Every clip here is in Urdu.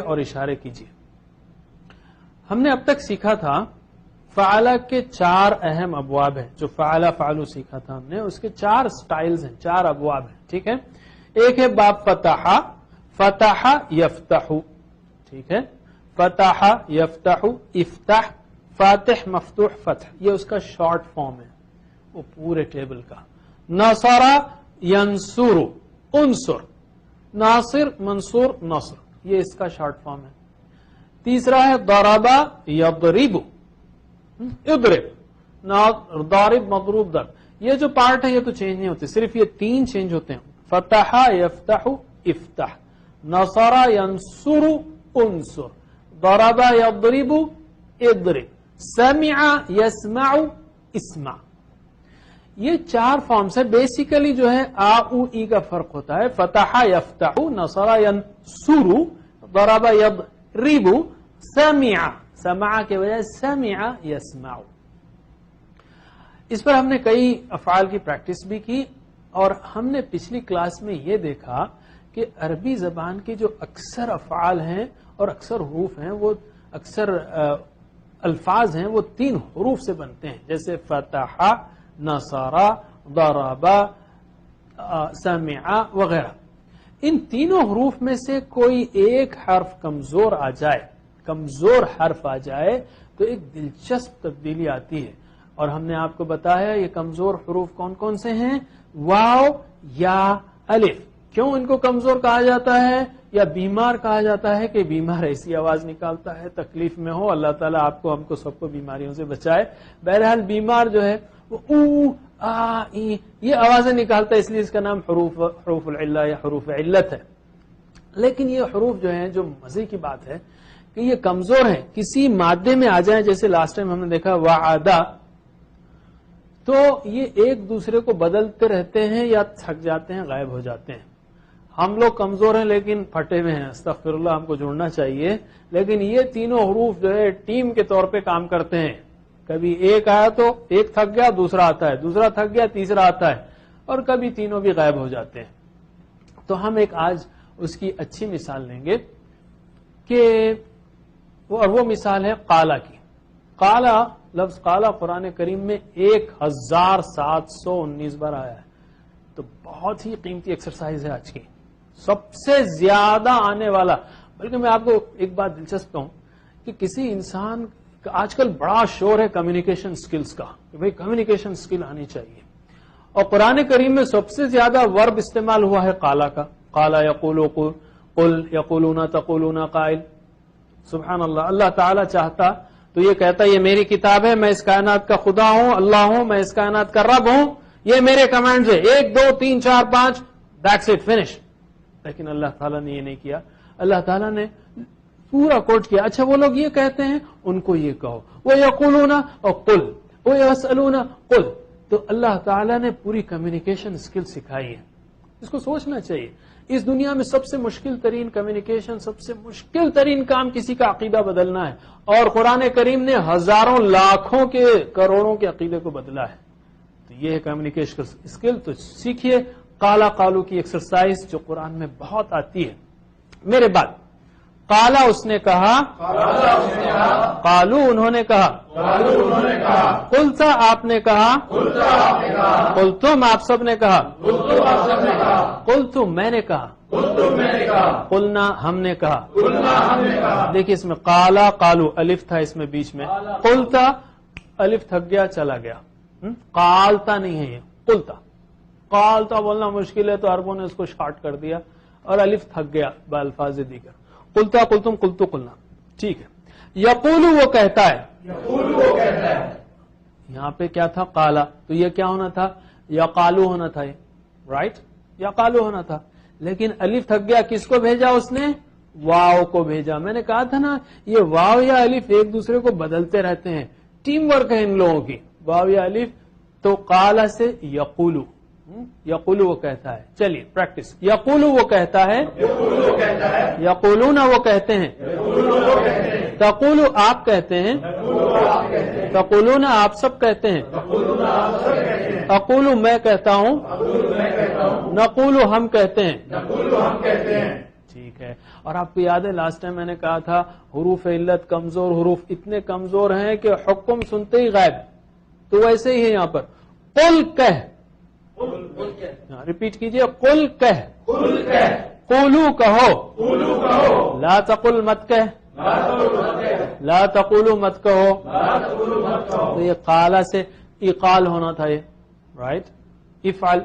اور اشارے کیجیے. ہم نے اب تک سیکھا تھا فعلا کے 4 اہم ابواب ہیں. جو فعلا فعلو سیکھا تھا ہم نے، اس کے 4 سٹائلز ہیں، 4 ابواب ہیں. ٹھیک ہے. ایک ہے باب فتح، فتح یفتح. ٹھیک ہے. فتح یفتح، افتح، فاتح، مفتوح، فتح. یہ اس کا شارٹ فارم ہے وہ پورے ٹیبل کا. نصر ینصر، انصر، ناصر، منصور، نصر. یہ اس کا شارٹ فارم ہے. تیسرا ہے ضرب یضرب، اضرب، ضارب، مضروب، ضرب. یہ جو پارٹ ہے یہ تو چینج نہیں ہوتے، صرف یہ 3 چینج ہوتے ہیں. فتح یفتح افتح، نصر ینصر انصر، ضرب یضرب اضرب، سمع یسمع اسمع. یہ 4 فارمز ہے. بیسیکلی جو ہے آ او ای کا فرق ہوتا ہے. فتح یفتح، نصر ینصر، ضرب یضرب، سمع، سمع کے بجائے سمع یسمع. اس پر ہم نے کئی افعال کی پریکٹس بھی کی، اور ہم نے پچھلی کلاس میں یہ دیکھا کہ عربی زبان کے جو اکثر افعال ہیں اور اکثر حروف ہیں، وہ اکثر الفاظ ہیں وہ 3 حروف سے بنتے ہیں. جیسے فتح، نصر، ضرب، سمع وغیرہ. ان تینوں حروف میں سے کوئی ایک حرف کمزور آ جائے، کمزور حرف آ جائے تو ایک دلچسپ تبدیلی آتی ہے. اور ہم نے آپ کو بتایا یہ کمزور حروف کون کون سے ہیں؟ واو یا الف. کیوں ان کو کمزور کہا جاتا ہے یا بیمار کہا جاتا ہے؟ کہ بیمار ایسی آواز نکالتا ہے تکلیف میں ہو. اللہ تعالیٰ آپ کو، ہم کو، سب کو بیماریوں سے بچائے. بہرحال بیمار جو ہے وہ او آ ای یہ آوازیں نکالتا ہے، اس لیے اس کا نام حروف العلہ یا حروف علت ہے. لیکن یہ حروف جو ہیں، جو مزے کی بات ہے کہ یہ کمزور ہیں. کسی مادے میں آ جائیں، جیسے لاسٹ ٹائم ہم نے دیکھا وعدہ، تو یہ ایک دوسرے کو بدلتے رہتے ہیں یا تھک جاتے ہیں، غائب ہو جاتے ہیں. ہم لوگ کمزور ہیں لیکن پھٹے ہوئے ہیں، استغفر اللہ، ہم کو جڑنا چاہیے. لیکن یہ تینوں حروف جو ہے ٹیم کے طور پہ کام کرتے ہیں. کبھی ایک آیا تو ایک تھک گیا، دوسرا آتا ہے، دوسرا تھک گیا، تیسرا آتا ہے، اور کبھی تینوں بھی غائب ہو جاتے ہیں. تو ہم ایک آج اس کی اچھی مثال لیں گے کہ وہ مثال ہے قالا کی. قالا، لفظ قالا قرآن کریم میں 1719 بار آیا ہے. تو بہت ہی قیمتی ایکسرسائز ہے آج کی، سب سے زیادہ آنے والا. بلکہ میں آپ کو ایک بات دلچسپ کہوں کہ کسی انسان کا آج کل بڑا شور ہے کمیونیکیشن سکلز کا، کہ بھئی کمیونیکیشن سکل آنی چاہیے. اور قرآن کریم میں سب سے زیادہ ورب استعمال ہوا ہے قالا کا. قالا یقولو قل، یقولون تقولون قائل. سبحان اللہ. اللہ تعالیٰ چاہتا تو یہ کہتا یہ میری کتاب ہے، میں اس کائنات کا خدا ہوں، اللہ ہوں، میں اس کائنات کا رب ہوں، یہ میرے کمانڈز ہے، 1 2 3 4 5، دیٹس اٹ، فنش. لیکن اللہ تعالیٰ نے یہ نہیں کیا. اللہ تعالیٰ نے پورا کوٹ کیا. اچھا وہ لوگ یہ کہتے ہیں، ان کو یہ کہو، وہ یقولون اور قل، وہ یسألون قل. تو اللہ تعالیٰ نے پوری کمیونیکیشن سکل سکھائی ہے. اس کو سوچنا چاہیے. اس دنیا میں سب سے مشکل ترین کمیونیکیشن، سب سے مشکل ترین کام کسی کا عقیدہ بدلنا ہے، اور قرآن کریم نے ہزاروں، لاکھوں کے، کروڑوں کے عقیدے کو بدلا ہے. تو یہ ہے کمیونیکیشن اسکل. تو سیکھیے قالا قالو کی ایکسرسائز جو قرآن میں بہت آتی ہے. میرے بعد قالا اس نے کہا، قالو انہوں نے کہا، قلتا آپ نے کہا، قلتم آپ سب نے کہا، قلتم میں نے کہا، قلنا ہم نے کہا. دیکھیے اس میں قالا قالو الف تھا اس میں بیچ میں. قلتا الف تھک گیا چلا گیا. قالتا نہیں ہے یہ، قلتا. قالتا بولنا مشکل ہے تو عربوں نے اس کو شارٹ کر دیا اور الف تھک گیا بالفاظ دیگر. قلتا قلتم قلتو قلنا. ٹھیک ہے. یقولو وہ کہتا ہے، یہاں پہ کیا تھا؟ قالا. تو یہ کیا ہونا تھا؟ یقالو ہونا تھا. رائٹ، یقالو ہونا تھا. لیکن الف تھک گیا، کس کو بھیجا اس نے؟ واو کو بھیجا. میں نے کہا تھا نا یہ واو یا الف ایک دوسرے کو بدلتے رہتے ہیں، ٹیم ورک ہے ان لوگوں کی، واو یا الف. تو قالا سے یقولو، یقولو وہ کہتا ہے. چلیے پریکٹس. یقولو وہ کہتا ہے، یقولون وہ کہتے ہیں، تقولو آپ کہتے ہیں، تقولون آپ سب کہتے ہیں، اقولو میں کہتا ہوں، نقولو ہم کہتے ہیں. ٹھیک ہے. اور آپ کو یاد ہے لاسٹ ٹائم میں نے کہا تھا حروف علت کمزور حروف اتنے کمزور ہیں کہ حکم سنتے ہی غائب. تو ویسے ہی ہے یہاں پر قل کہہ, ریپیٹ کیجئے قل کہہ, قولو کہو, لا تقل مت کہہ, لا تقولو مت کہو. تو یہ قالا سے اقال ہونا تھا یہ, رائٹ, افعل.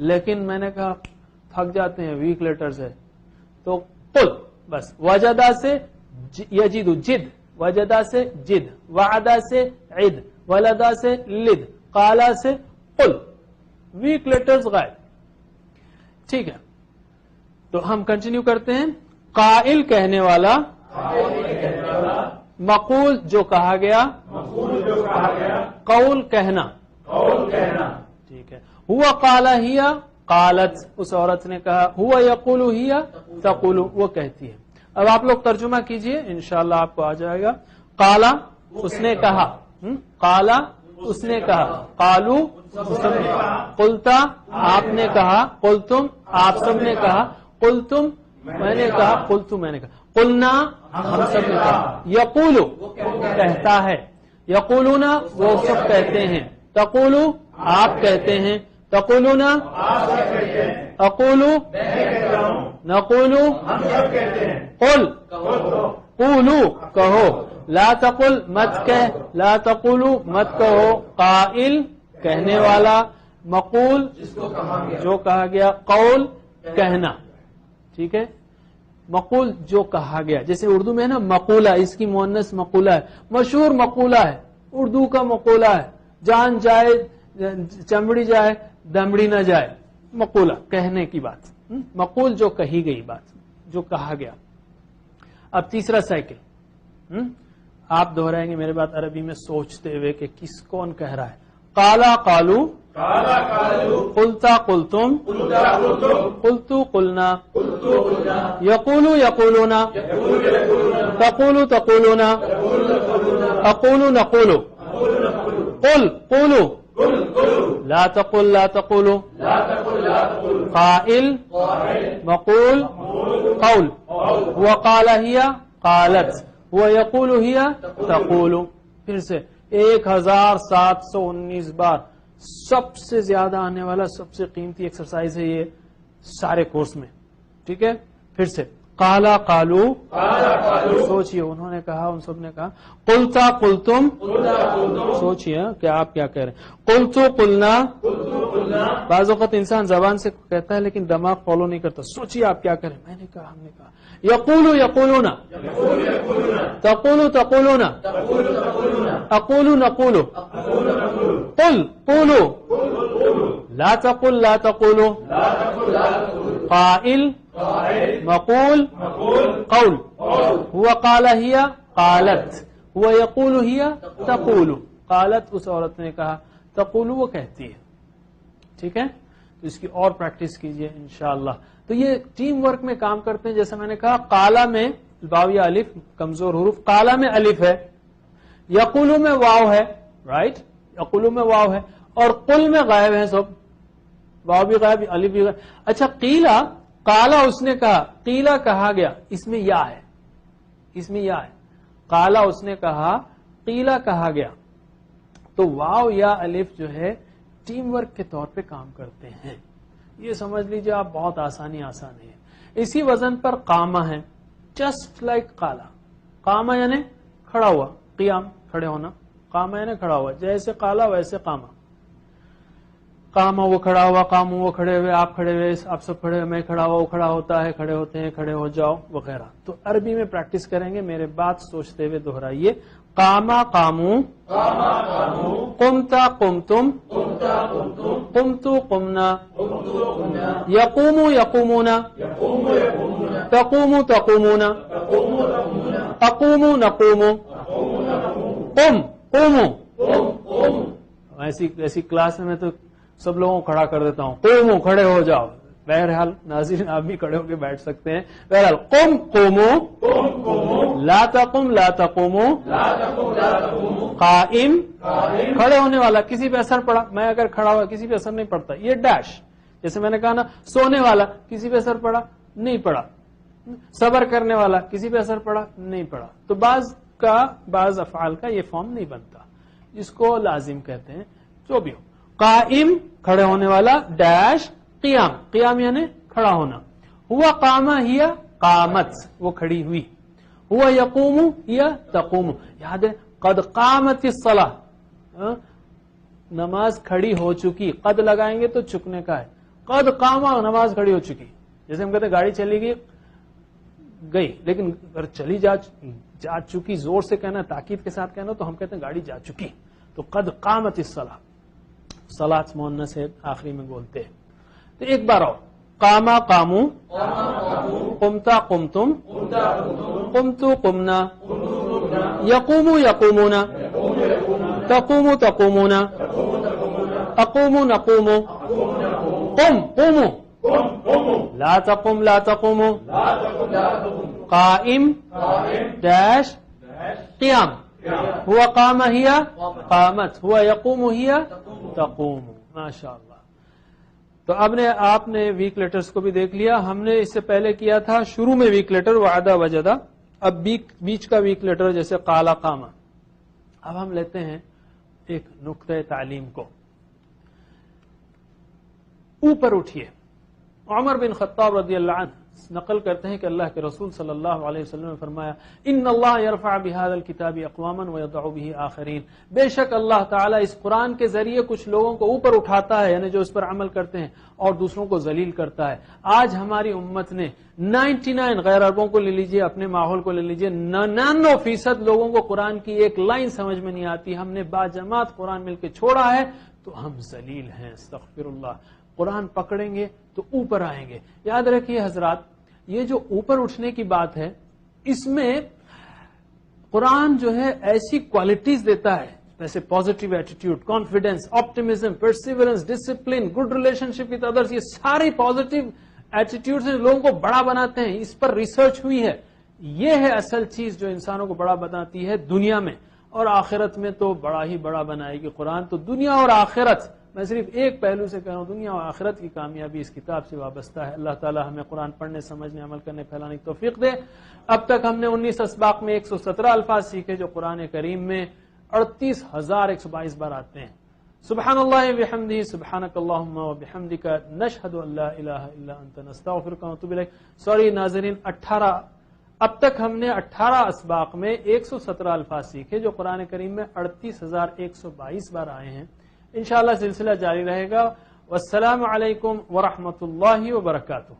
لیکن میں نے کہا تھک جاتے ہیں, ویک لیٹرز ہے, تو قل بس. وجدہ سے یجد جد, وجدہ سے جد, وعدہ سے عد, ولدہ سے لد, قالا سے قل. ویک لیٹرز غائب. ٹھیک ہے, تو ہم کنٹینیو کرتے ہیں. قائل کہنے والا, مقول جو کہا گیا, قول کہنا. ٹھیک ہے. ہوا قالا ہیا قالت, اس عورت نے کہا. ہوا یقولو ہیا تقولو, وہ کہتی ہے. اب آپ لوگ ترجمہ کیجئے, انشاءاللہ آپ کو آ جائے گا. قالا اس نے کہا, قالا اس نے کہا, قالو سب نے کہا, قلتا آپ نے کہا, قلتم آپ سب نے کہا, قلتم میں نے کہا, قلتو میں نے کہا, قلنا ہم سب نے کہا. یقولو کہتا ہے, یقولون وہ سب کہتے ہیں, تقولو آپ کہتے ہیں, تقولون اقولو نقولو, قل قولو کہو, لا تقل مت کہہ, لا تقولو مت کہو. قائل کہنے والا, مقول جو کہا گیا, قول کہنا. ٹھیک ہے, مقول جو کہا گیا. جیسے اردو میں ہے نا مقولہ, اس کی مؤنث مقولہ ہے, مشہور مقولہ ہے, اردو کا مقولہ ہے, جان جائے چمڑی جائے دمڑی نہ جائے, مقولہ کہنے کی بات. مقول جو کہی گئی بات, جو کہا گیا. اب تیسرا سائیکل آپ دہرائیں گے میرے بات عربی میں سوچتے ہوئے کہ کس کون کہہ رہا ہے. قالا قالو, قلتا قلتم, قلتو قلنا, یقولو یقولون, تقولو تقولون, اقولو نقولو, قل قولو, لا تقل لا تقولو, قائل مقول قول. وقال ہی قالت, ويقول ہی تقول. پھر سے 1719 بار, سب سے زیادہ آنے والا, سب سے قیمتی ایکسرسائز ہے یہ سارے کورس میں. ٹھیک ہے, پھر سے قالا قالو, سوچئے انہوں نے کہا, ان سب نے کہا. قلتا قلتم, سوچئے کہ آپ کیا کہہ رہے ہیں. قلتو قلنا, بعض اوقات انسان زبان سے کہتا ہے لیکن دماغ فالو نہیں کرتا. سوچئے آپ کیا کہہ رہے ہیں. میں نے کہا, ہم نے کہا. یقولو یقولون, تقولو تقولون, اقولو نقولو, قل قولو, لا تقل لا تقولو, قائل مقول قول. هو قال ہی قالت, هو یقول ہی تقول. قالت اس عورت نے کہا, تقول وہ کہتی ہے. ٹھیک ہے, تو اس کی اور پریکٹس کیجئے انشاءاللہ. تو یہ ٹیم ورک میں کام کرتے ہیں. جیسے میں نے کہا قالا میں واو یا الف کمزور حروف, قالا میں الف ہے, یقولو میں واو ہے, رائٹ, یقولو میں واو ہے, اور قل میں غائب ہیں سب, واو بھی غائب الف بھی غائب. اچھا قیلا, قالا اس نے کہا, قیلا کہا گیا, اس میں یا ہے, اس میں یا ہے. قالا اس نے کہا, قیلا کہا گیا. تو واو یا الف جو ہے ٹیم ورک کے طور پہ کام کرتے ہیں. یہ سمجھ لیجئے آپ, بہت آسان ہے. اسی وزن پر قامہ ہے, جسٹ لائک قالا. قامہ یعنی کھڑا ہوا, قیام کھڑے ہونا, قامہ یعنی کھڑا ہوا. جیسے قالا ویسے قامہ. قامہ وہ کھڑا ہوا, قامو وہ کھڑے ہوئے, آپ کھڑے ہوئے, آپ سب کھڑے ہوئے, میں کھڑا ہوا, وہ کھڑا ہوتا ہے, کھڑے ہوتے ہیں, کھڑے ہو جاؤ وغیرہ. تو عربی میں پریکٹس کریں گے, میرے بات سوچتے ہوئے دہرائیے. قاما قامو, قمتا قمتم, قمتو قمنا, یقومو یقومون, تقومو تقومون, اقومو نقومو, قم قومو. ایسی کلاس میں تو سب لوگوں کو کھڑا کر دیتا ہوں, قومو کھڑے ہو جاؤ. بہرحال ناظرین آپ بھی کھڑے ہو کے بیٹھ سکتے ہیں. بہرحال قم قومو, لا تقم لا تقومو, قائم کھڑے ہونے والا, کسی پہ اثر پڑا, میں اگر کھڑا ہوا کسی پہ اثر نہیں پڑتا, یہ ڈیش. جیسے میں نے کہا نا سونے والا, کسی پہ اثر پڑا نہیں پڑا. صبر کرنے والا، کسی پہ اثر پڑا؟ نہیں پڑا. تو بعض افعال کا یہ فارم نہیں بنتا، جس کو لازم کہتے ہیں. جو بھی ہو، قائم کھڑے ہونے والا، ڈیش قیام، قیام یعنی کھڑا ہونا. ہوا قامہ ہیا قامت، وہ کھڑی ہوئی. ہوا یقوم یا تقوم. یاد ہے قد قامت الصلاۃ، نماز کھڑی ہو چکی. قد لگائیں گے تو چکنے کا ہے. قد قامہ، نماز کھڑی ہو چکی. جیسے ہم کہتے ہیں گاڑی چلی گئی، لیکن اگر چلی جا چکی زور سے کہنا، تاکید کے ساتھ کہنا، تو ہم کہتے ہیں گاڑی جا چکی. تو قد قامت الصلاۃ، صلاۃ مؤنث ہے آخری میں بولتے ہیں. تو ایک بار اور، قاما قامو، قمتا قمتم، قمتو قمنا، یقومو یقومون، تقومو تقومون، اقومو نقومو، قم قومو، لا تقم لا تقومو، قائم ڈیش قیام. ہوا قام ہیا قامت، ہوا یقوم ہیا تقوم. ماشاء اللہ. تو اب آپ نے ویک لیٹرز کو بھی دیکھ لیا. ہم نے اس سے پہلے کیا تھا شروع میں ویک لیٹر وعدہ وجدہ، اب بیچ کا ویک لیٹر جیسے قالا قاما. اب ہم لیتے ہیں ایک نقطۂ تعلیم کو. اوپر اٹھیے. عمر بن خطاب رضی اللہ عنہ نقل کرتے ہیں کہ اللہ کے رسول صلی اللہ علیہ وسلم نے فرمایا، ان اللہ یرفع بهذا الكتاب اقواما ويضع به آخرین. بے شک اللہ تعالیٰ اس قرآن کے ذریعے کچھ لوگوں کو اوپر اٹھاتا ہے، یعنی جو اس پر عمل کرتے ہیں، اور دوسروں کو ذلیل کرتا ہے. آج ہماری امت نے 99 غیر عربوں کو لے لیجئے، اپنے ماحول کو لے لیجئے، 99% لوگوں کو قرآن کی ایک لائن سمجھ میں نہیں آتی. ہم نے باجماعت قرآن مل کے چھوڑا ہے تو ہم ذلیل ہیں. استغفر اللہ. قرآن پکڑیں گے تو اوپر آئیں گے. یاد رکھیے حضرات، یہ جو اوپر اٹھنے کی بات ہے، اس میں قرآن جو ہے ایسی کوالٹیز دیتا ہے، جیسے positive attitude, confidence, optimism, perseverance, discipline, good relationship with others. یہ ساری پازیٹیو ایٹیٹیوڈز ہیں، لوگوں کو بڑا بناتے ہیں. اس پر ریسرچ ہوئی ہے. یہ ہے اصل چیز جو انسانوں کو بڑا بناتی ہے دنیا میں، اور آخرت میں تو بڑا ہی بڑا بنائے گی. قرآن تو دنیا اور آخرت، میں صرف ایک پہلو سے کہہ رہا ہوں، دنیا اور آخرت کی کامیابی اس کتاب سے وابستہ ہے. اللہ تعالی ہمیں قرآن پڑھنے، سمجھنے، عمل کرنے، پھیلانے کی توفیق دے. اب تک ہم نے 19 اسباق میں 117 الفاظ سیکھے جو قرآن کریم میں 38,122 بار آتے ہیں. سبحان اللہ وبحمدہ، سبحانک اللہم وبحمدک، نشہد ان لا الہ الا انت، نستغفرک ونتوب الیک. سوری ناظرین، اب تک ہم نے 18 اسباق میں 117 الفاظ سیکھے جو قرآن کریم میں 38,122 بار آئے ہیں. انشاءاللہ سلسلہ جاری رہے گا. والسلام علیکم ورحمۃ اللہ وبرکاتہ.